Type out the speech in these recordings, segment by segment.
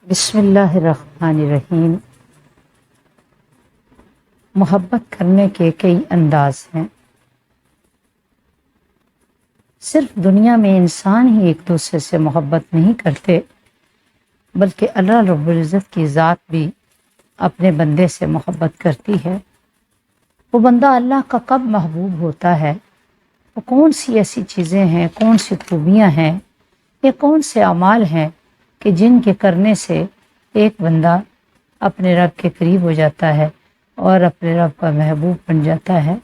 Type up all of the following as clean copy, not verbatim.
بسم اللہ الرحمن الرحیم۔ محبت کرنے کے کئی انداز ہیں۔ صرف دنیا میں انسان ہی ایک دوسرے سے محبت نہیں کرتے، بلکہ اللہ رب العزت کی ذات بھی اپنے بندے سے محبت کرتی ہے۔ وہ بندہ اللہ کا کب محبوب ہوتا ہے؟ وہ کون سی ایسی چیزیں ہیں، کون سی خوبیاں ہیں یا کون سے اعمال ہیں کہ جن کے کرنے سے ایک بندہ اپنے رب کے قریب ہو جاتا ہے اور اپنے رب کا محبوب بن جاتا ہے۔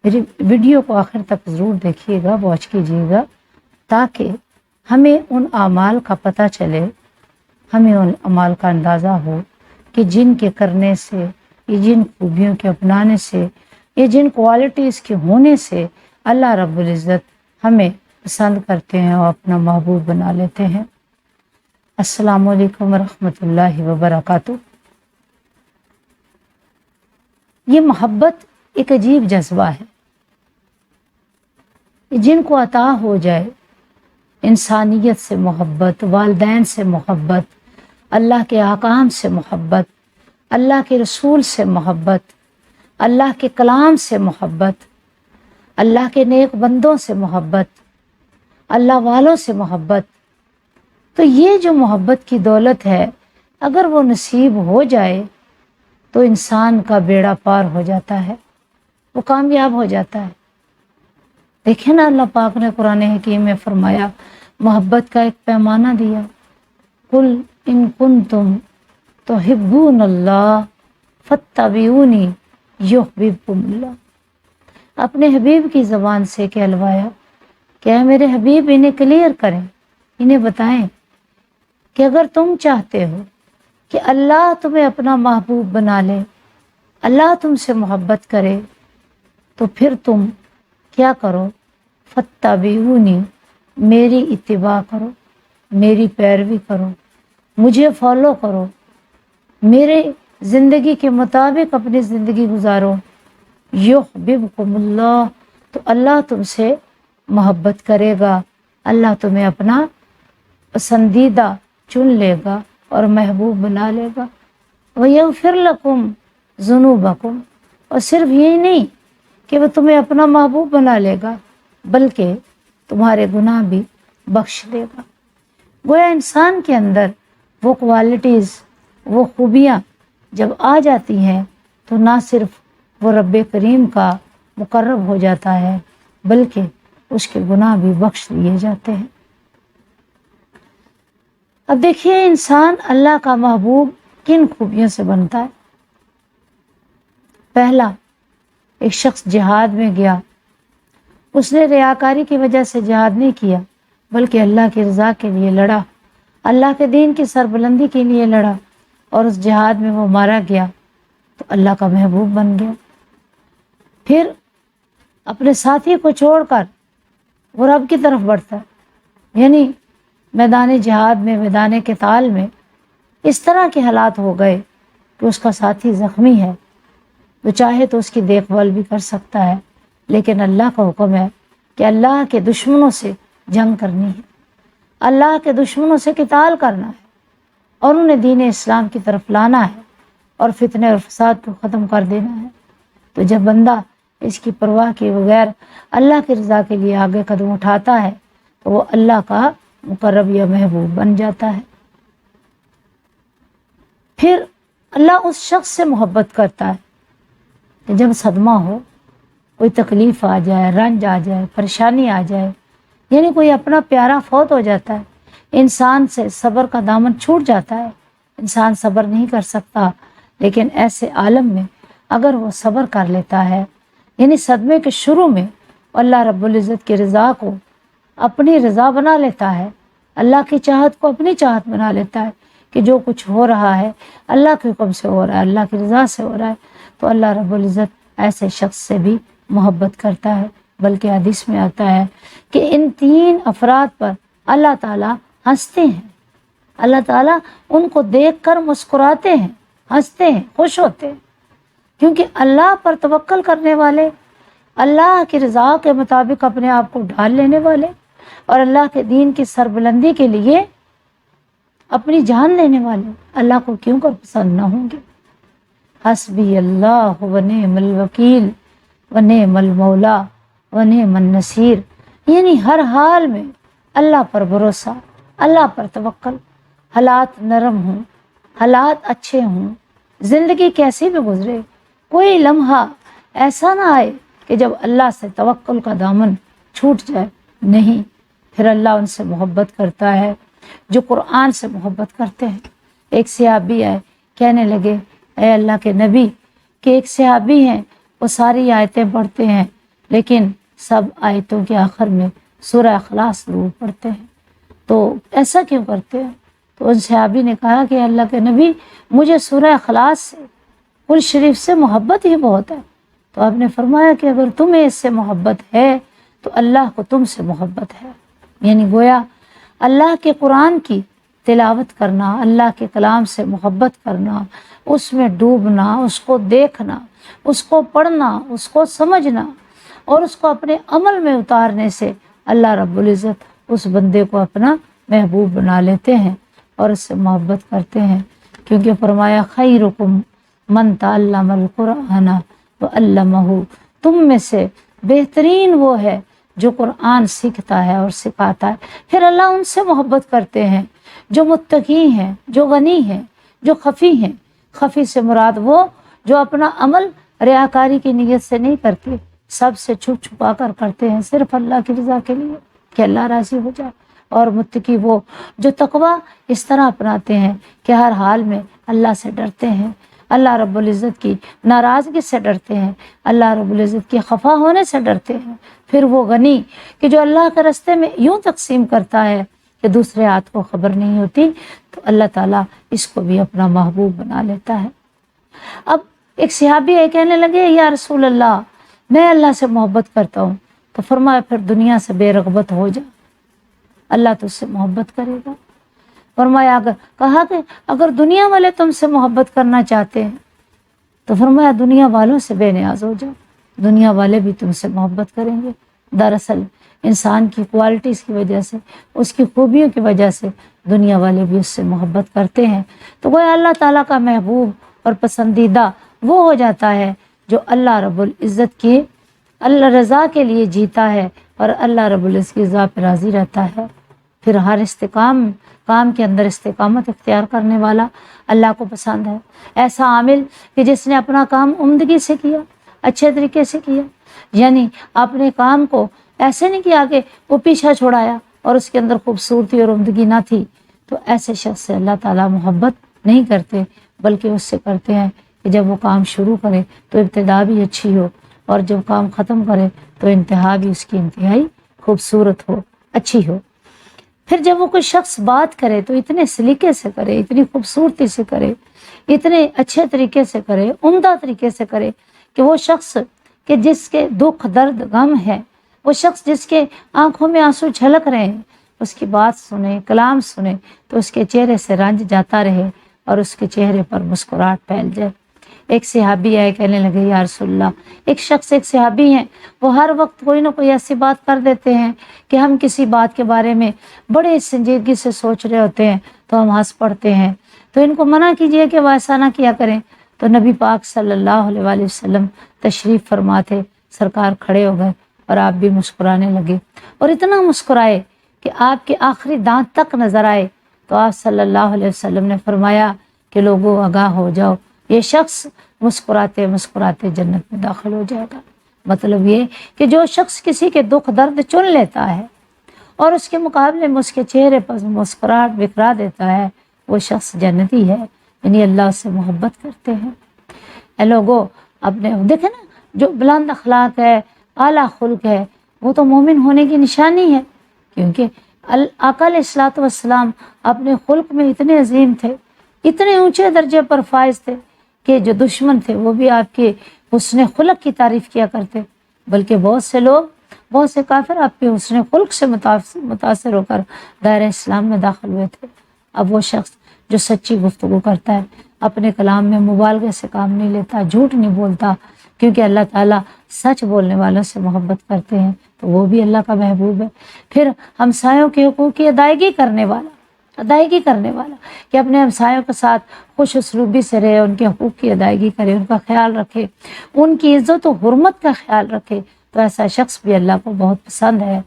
میری ویڈیو کو آخر تک ضرور دیکھیے گا، واچ کیجیے گا، تاکہ ہمیں ان اعمال کا پتہ چلے، ہمیں ان اعمال کا اندازہ ہو کہ جن کے کرنے سے، یہ جن خوبیوں کے اپنانے سے، یہ جن کوالٹیز کے ہونے سے اللہ رب العزت ہمیں پسند کرتے ہیں اور اپنا محبوب بنا لیتے ہیں۔ السلام علیکم ورحمۃ اللہ وبرکاتہ۔ یہ محبت ایک عجیب جذبہ ہے، جن کو عطا ہو جائے انسانیت سے محبت، والدین سے محبت، اللہ کے احکام سے محبت، اللہ کے رسول سے محبت، اللہ کے کلام سے محبت، اللہ کے نیک بندوں سے محبت، اللہ والوں سے محبت، تو یہ جو محبت کی دولت ہے، اگر وہ نصیب ہو جائے تو انسان کا بیڑا پار ہو جاتا ہے، وہ کامیاب ہو جاتا ہے۔ دیکھیں نا، اللہ پاک نے قرآن حکیم میں فرمایا، محبت کا ایک پیمانہ دیا، قل ان کنتم تحبون اللہ فاتبعونی یحببکم اللہ۔ اپنے حبیب کی زبان سے کہلوایا کہ اے میرے حبیب، انہیں کلیئر کریں، انہیں بتائیں کہ اگر تم چاہتے ہو کہ اللہ تمہیں اپنا محبوب بنا لے، اللہ تم سے محبت کرے، تو پھر تم کیا کرو؟ فاتبعونی، میری اتباع کرو، میری پیروی کرو، مجھے فالو کرو، میرے زندگی کے مطابق اپنی زندگی گزارو۔ یحببکم اللہ، تو اللہ تم سے محبت کرے گا، اللہ تمہیں اپنا پسندیدہ چن لے گا اور محبوب بنا لے گا۔ وَيَغْفِرْ لَكُمْ ذُنُوبَكُمْ، اور صرف یہی نہیں کہ وہ تمہیں اپنا محبوب بنا لے گا، بلکہ تمہارے گناہ بھی بخش دے گا۔ گویا انسان کے اندر وہ کوالٹیز، وہ خوبیاں جب آ جاتی ہیں تو نہ صرف وہ رب کریم کا مقرب ہو جاتا ہے، بلکہ اس کے گناہ بھی بخش دیے جاتے ہیں۔ اب دیکھیے، انسان اللہ کا محبوب کن خوبیوں سے بنتا ہے؟ پہلا، ایک شخص جہاد میں گیا، اس نے ریاکاری کی وجہ سے جہاد نہیں کیا، بلکہ اللہ کی رضا کے لیے لڑا، اللہ کے دین کی سربلندی کے لیے لڑا، اور اس جہاد میں وہ مارا گیا تو اللہ کا محبوب بن گیا۔ پھر اپنے ساتھی کو چھوڑ کر وہ رب کی طرف بڑھتا ہے، یعنی میدان جہاد میں، میدان قتال میں اس طرح کے حالات ہو گئے کہ اس کا ساتھی زخمی ہے، تو چاہے تو اس کی دیکھ بھال بھی کر سکتا ہے، لیکن اللہ کا حکم ہے کہ اللہ کے دشمنوں سے جنگ کرنی ہے، اللہ کے دشمنوں سے قتال کرنا ہے، اور انہیں دین اسلام کی طرف لانا ہے اور فتنے اور فساد کو ختم کر دینا ہے۔ تو جب بندہ اس کی پرواہ کے بغیر اللہ کی رضا کے لیے آگے قدم اٹھاتا ہے تو وہ اللہ کا مقرب یا محبوب بن جاتا ہے۔ پھر اللہ اس شخص سے محبت کرتا ہے کہ جب صدمہ ہو، کوئی تکلیف آ جائے، رنج آ جائے، پریشانی آ جائے، یعنی کوئی اپنا پیارا فوت ہو جاتا ہے، انسان سے صبر کا دامن چھوٹ جاتا ہے، انسان صبر نہیں کر سکتا، لیکن ایسے عالم میں اگر وہ صبر کر لیتا ہے، یعنی صدمے کے شروع میں اللہ رب العزت کی رضا کو اپنی رضا بنا لیتا ہے، اللہ کی چاہت کو اپنی چاہت بنا لیتا ہے کہ جو کچھ ہو رہا ہے اللہ کے حکم سے ہو رہا ہے، اللہ کی رضا سے ہو رہا ہے، تو اللہ رب العزت ایسے شخص سے بھی محبت کرتا ہے۔ بلکہ حدیث میں آتا ہے کہ ان تین افراد پر اللہ تعالیٰ ہنستے ہیں، اللہ تعالیٰ ان کو دیکھ کر مسکراتے ہیں، ہنستے ہیں، خوش ہوتے ہیں، کیونکہ اللہ پر توکل کرنے والے، اللہ کی رضا کے مطابق اپنے آپ کو ڈھال لینے والے، اور اللہ کے دین کی سربلندی کے لیے اپنی جان دینے والے اللہ کو کیوں کر پسند نہ ہوں گے؟ حسبی اللہ و نعم الوکیل و نعم المولا و نعم النصیر، یعنی ہر حال میں اللہ پر بھروسہ، اللہ پر توکل، حالات نرم ہوں، حالات اچھے ہوں، زندگی کیسی بھی گزرے، کوئی لمحہ ایسا نہ آئے کہ جب اللہ سے توکل کا دامن چھوٹ جائے، نہیں، پھر اللہ ان سے محبت کرتا ہے جو قرآن سے محبت کرتے ہیں۔ ایک صحابی آئے، کہنے لگے اے اللہ کے نبی، کہ ایک صحابی ہیں وہ ساری آیتیں پڑھتے ہیں لیکن سب آیتوں کے آخر میں سورہ اخلاص ضرور پڑھتے ہیں، تو ایسا کیوں کرتے ہیں؟ تو ان صحابی نے کہا کہ اللہ کے نبی، مجھے سورہ اخلاص سے، قرآن شریف سے محبت ہی بہت ہے۔ تو آپ نے فرمایا کہ اگر تمہیں اس سے محبت ہے تو اللہ کو تم سے محبت ہے، یعنی گویا اللہ کے قرآن کی تلاوت کرنا، اللہ کے کلام سے محبت کرنا، اس میں ڈوبنا، اس کو دیکھنا، اس کو پڑھنا، اس کو سمجھنا اور اس کو اپنے عمل میں اتارنے سے اللہ رب العزت اس بندے کو اپنا محبوب بنا لیتے ہیں اور اس سے محبت کرتے ہیں، کیونکہ فرمایا خیرکم من تعلم القرآن وعلمہ، تم میں سے بہترین وہ ہے جو قرآن سیکھتا ہے اور سکھاتا ہے۔ پھر اللہ ان سے محبت کرتے ہیں جو متقی ہیں، جو غنی ہیں، جو خفی ہیں۔ خفی سے مراد وہ جو اپنا عمل ریاکاری کی نیت سے نہیں کرتے، سب سے چھپ چھپا کر کرتے ہیں صرف اللہ کی رضا کے لیے کہ اللہ راضی ہو جائے۔ اور متقی وہ جو تقوی اس طرح اپناتے ہیں کہ ہر حال میں اللہ سے ڈرتے ہیں، اللہ رب العزت کی ناراضگی سے ڈرتے ہیں، اللہ رب العزت کی خفا ہونے سے ڈرتے ہیں۔ پھر وہ غنی کہ جو اللہ کے راستے میں یوں تقسیم کرتا ہے کہ دوسرے ہاتھ کو خبر نہیں ہوتی، تو اللہ تعالیٰ اس کو بھی اپنا محبوب بنا لیتا ہے۔ اب ایک صحابی ہے، کہنے لگے یا رسول اللہ، میں اللہ سے محبت کرتا ہوں، تو فرمایا پھر دنیا سے بے رغبت ہو جا، اللہ تجھ سے محبت کرے گا۔ فرمایا کہا کہ اگر دنیا والے تم سے محبت کرنا چاہتے ہیں تو فرمایا دنیا والوں سے بے نیاز ہو جاؤ، دنیا والے بھی تم سے محبت کریں گے۔ دراصل انسان کی کوالٹیز کی وجہ سے، اس کی خوبیوں کی وجہ سے دنیا والے بھی اس سے محبت کرتے ہیں۔ تو وہ اللہ تعالیٰ کا محبوب اور پسندیدہ وہ ہو جاتا ہے جو اللہ رب العزت کی اللہ رضا کے لیے جیتا ہے اور اللہ رب العزت کی رضا پہ راضی رہتا ہے۔ پھر ہر کام کے اندر استقامت اختیار کرنے والا اللہ کو پسند ہے۔ ایسا عامل کہ جس نے اپنا کام عمدگی سے کیا، اچھے طریقے سے کیا، یعنی اپنے کام کو ایسے نہیں کیا کہ وہ پیچھا چھوڑایا اور اس کے اندر خوبصورتی اور عمدگی نہ تھی، تو ایسے شخص سے اللہ تعالیٰ محبت نہیں کرتے، بلکہ اس سے کرتے ہیں کہ جب وہ کام شروع کرے تو ابتدا بھی اچھی ہو اور جب کام ختم کرے تو انتہا بھی اس کی انتہائی خوبصورت ہو، اچھی ہو۔ پھر جب وہ کوئی شخص بات کرے تو اتنے سلیقے سے کرے، اتنی خوبصورتی سے کرے، اتنے اچھے طریقے سے کرے، عمدہ طریقے سے کرے کہ وہ شخص کہ جس کے دکھ درد غم ہے، وہ شخص جس کے آنکھوں میں آنسو چھلک رہے ہیں، اس کی بات سنے، کلام سنے تو اس کے چہرے سے رنج جاتا رہے اور اس کے چہرے پر مسکراہٹ پھیل جائے۔ ایک صحابی آئے، کہنے لگے یا رسول اللہ، ایک صحابی ہیں، وہ ہر وقت کوئی نہ کوئی ایسی بات کر دیتے ہیں کہ ہم کسی بات کے بارے میں بڑے سنجیدگی سے سوچ رہے ہوتے ہیں تو ہم ہنس پڑتے ہیں، تو ان کو منع کیجئے کہ وہ ایسا نہ کیا کریں۔ تو نبی پاک صلی اللہ علیہ وآلہ وسلم تشریف فرما تھے، سرکار کھڑے ہو گئے اور آپ بھی مسکرانے لگے، اور اتنا مسکرائے کہ آپ کے آخری دانت تک نظر آئے۔ تو آپ صلی اللہ علیہ وسلم نے فرمایا کہ لوگوں آگاہ ہو جاؤ، یہ شخص مسکراتے مسکراتے جنت میں داخل ہو جائے گا۔ مطلب یہ کہ جو شخص کسی کے دکھ درد چن لیتا ہے اور اس کے مقابلے میں اس کے چہرے پر مسکراہٹ بکھرا دیتا ہے، وہ شخص جنتی ہے، یعنی اللہ سے محبت کرتے ہیں۔ اے لوگوں، اپنے دیکھیں نا، جو بلند اخلاق ہے، اعلیٰ خلق ہے، وہ تو مومن ہونے کی نشانی ہے، کیونکہ آقا علیہ الصلوۃ والسلام اپنے خلق میں اتنے عظیم تھے، اتنے اونچے درجے پر فائز تھے کہ جو دشمن تھے وہ بھی آپ کے حسن خلق کی تعریف کیا کرتے، بلکہ بہت سے لوگ، بہت سے کافر آپ کے حسن خلق سے متاثر ہو کر دائرہ اسلام میں داخل ہوئے تھے۔ اب وہ شخص جو سچی گفتگو کرتا ہے، اپنے کلام میں مبالغے سے کام نہیں لیتا، جھوٹ نہیں بولتا، کیونکہ اللہ تعالیٰ سچ بولنے والوں سے محبت کرتے ہیں، تو وہ بھی اللہ کا محبوب ہے۔ پھر ہمسایوں کے حقوق کی ادائیگی کرنے والا، ادائیگی کرنے والا، کہ اپنے ہمسایوں کے ساتھ خوش اسلوبی سے رہے، ان کے حقوق کی ادائیگی کرے، ان کا خیال رکھے، ان کی عزت و حرمت کا خیال رکھے، تو ایسا شخص بھی اللہ کو بہت پسند ہے۔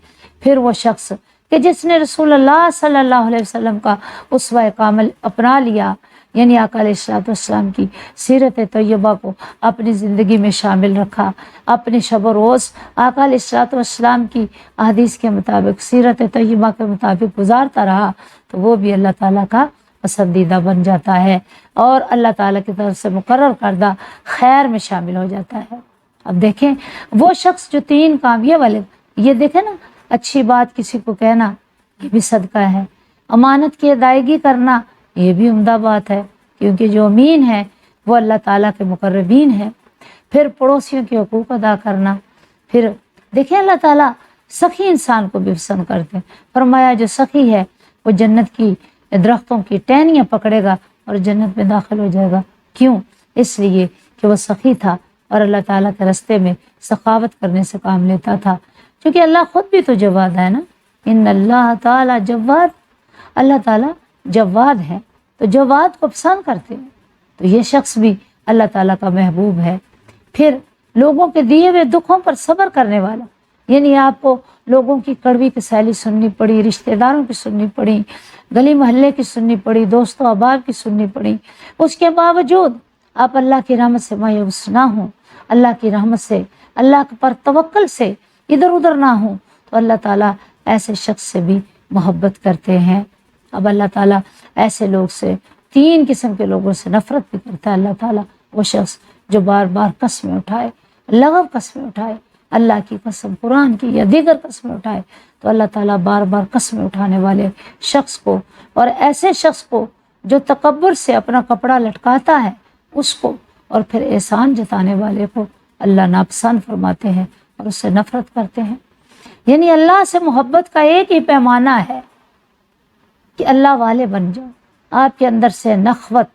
پھر وہ شخص کہ جس نے رسول اللہ صلی اللہ علیہ وسلم کا اسوہ کامل اپنا لیا، یعنی آقا علیہ الصلوۃ والسلام کی سیرت طیبہ کو اپنی زندگی میں شامل رکھا، اپنی شب و روز آقا علیہ الصلوۃ والسلام کی احادیث کے مطابق، سیرت طیبہ کے مطابق گزارتا رہا، تو وہ بھی اللہ تعالیٰ کا پسندیدہ بن جاتا ہے اور اللہ تعالیٰ کی طرف سے مقرر کردہ خیر میں شامل ہو جاتا ہے۔ اب دیکھیں وہ شخص جو 3 کام یہ والے، یہ دیکھیں نا، اچھی بات کسی کو کہنا یہ بھی صدقہ ہے، امانت کی ادائیگی کرنا یہ بھی عمدہ بات ہے، کیونکہ جو امین ہے وہ اللہ تعالیٰ کے مقربین ہے۔ پھر پڑوسیوں کے حقوق ادا کرنا، پھر دیکھیں اللہ تعالیٰ سخی انسان کو بھی پسند کرتے ہیں، فرمایا جو سخی ہے وہ جنت کی درختوں کی ٹہنیاں پکڑے گا اور جنت میں داخل ہو جائے گا۔ کیوں؟ اس لیے کہ وہ سخی تھا اور اللہ تعالیٰ کے راستے میں سخاوت کرنے سے کام لیتا تھا، کیونکہ اللہ خود بھی تو جواد ہے نا، ان اللہ تعالیٰ جواد، اللہ تعالیٰ جواد ہے، تو جواد کو پسند کرتے ہیں، تو یہ شخص بھی اللہ تعالیٰ کا محبوب ہے۔ پھر لوگوں کے دیے ہوئے دکھوں پر صبر کرنے والا، یعنی آپ کو لوگوں کی کڑوی کسیلی سننی پڑی، رشتہ داروں کی سننی پڑی، گلی محلے کی سننی پڑی، دوست و احباب کی سننی پڑی، اس کے باوجود آپ اللہ کی رحمت سے مایوس نہ ہوں، اللہ کی رحمت سے، اللہ پر توکل سے ادھر ادھر نہ ہوں، تو اللہ تعالیٰ ایسے شخص سے بھی محبت کرتے ہیں۔ اب اللہ تعالیٰ ایسے لوگ سے، 3 قسم کے لوگوں سے نفرت بھی کرتا ہے اللہ تعالیٰ، وہ شخص جو بار بار قسمیں اٹھائے، لغو قسمیں اٹھائے، اللہ کی قسم، قرآن کی یا دیگر قسمیں اٹھائے، تو اللہ تعالیٰ بار بار قسمیں اٹھانے والے شخص کو اور ایسے شخص کو جو تکبر سے اپنا کپڑا لٹکاتا ہے اس کو، اور پھر احسان جتانے والے کو اللہ ناپسند فرماتے ہیں اور اس سے نفرت کرتے ہیں۔ یعنی اللہ سے محبت کا ایک ہی پیمانہ ہے کہ اللہ والے بن جاؤ، آپ کے اندر سے نخوت،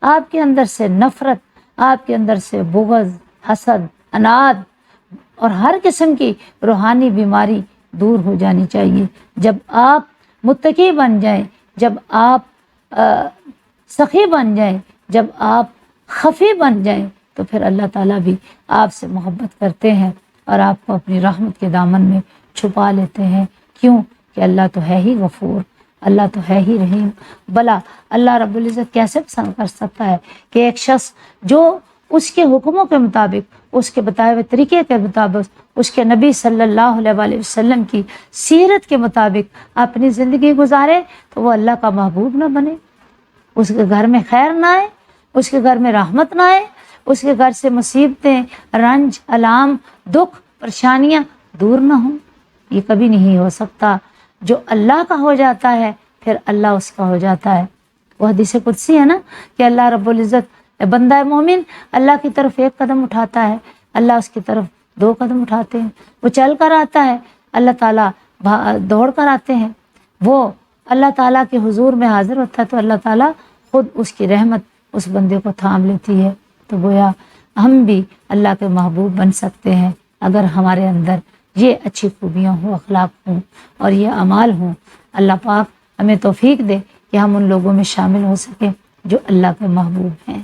آپ کے اندر سے نفرت، آپ کے اندر سے بغض، حسد، اناد اور ہر قسم کی روحانی بیماری دور ہو جانی چاہیے۔ جب آپ متقی بن جائیں، جب آپ سخی بن جائیں، جب آپ خفی بن جائیں، تو پھر اللہ تعالیٰ بھی آپ سے محبت کرتے ہیں اور آپ کو اپنی رحمت کے دامن میں چھپا لیتے ہیں۔ کیوں؟ کہ اللہ تو ہے ہی غفور، اللہ تو ہے ہی رحیم۔ بلا اللہ رب العزت کیسے پسند کر سکتا ہے کہ ایک شخص جو اس کے حکموں کے مطابق، اس کے بتائے ہوئے طریقے کے مطابق، اس کے نبی صلی اللہ علیہ وسلم کی سیرت کے مطابق اپنی زندگی گزارے، تو وہ اللہ کا محبوب نہ بنے، اس کے گھر میں خیر نہ آئے، اس کے گھر میں رحمت نہ آئے، اس کے گھر سے مصیبتیں، رنج، الام، دکھ، پریشانیاں دور نہ ہوں؟ یہ کبھی نہیں ہو سکتا۔ جو اللہ کا ہو جاتا ہے پھر اللہ اس کا ہو جاتا ہے۔ وہ حدیث قدسی ہے نا کہ اللہ رب العزت، بندہ مومن اللہ کی طرف 1 قدم اٹھاتا ہے، اللہ اس کی طرف 2 قدم اٹھاتے ہیں۔ وہ چل کر آتا ہے، اللہ تعالیٰ دوڑ کر آتے ہیں۔ وہ اللہ تعالیٰ کے حضور میں حاضر ہوتا ہے تو اللہ تعالیٰ خود اس کی رحمت اس بندے کو تھام لیتی ہے۔ تو گویا ہم بھی اللہ کے محبوب بن سکتے ہیں اگر ہمارے اندر یہ اچھی خوبیاں ہوں، اخلاق ہوں اور یہ اعمال ہوں۔ اللہ پاک ہمیں توفیق دے کہ ہم ان لوگوں میں شامل ہو سکیں جو اللہ کے محبوب ہیں۔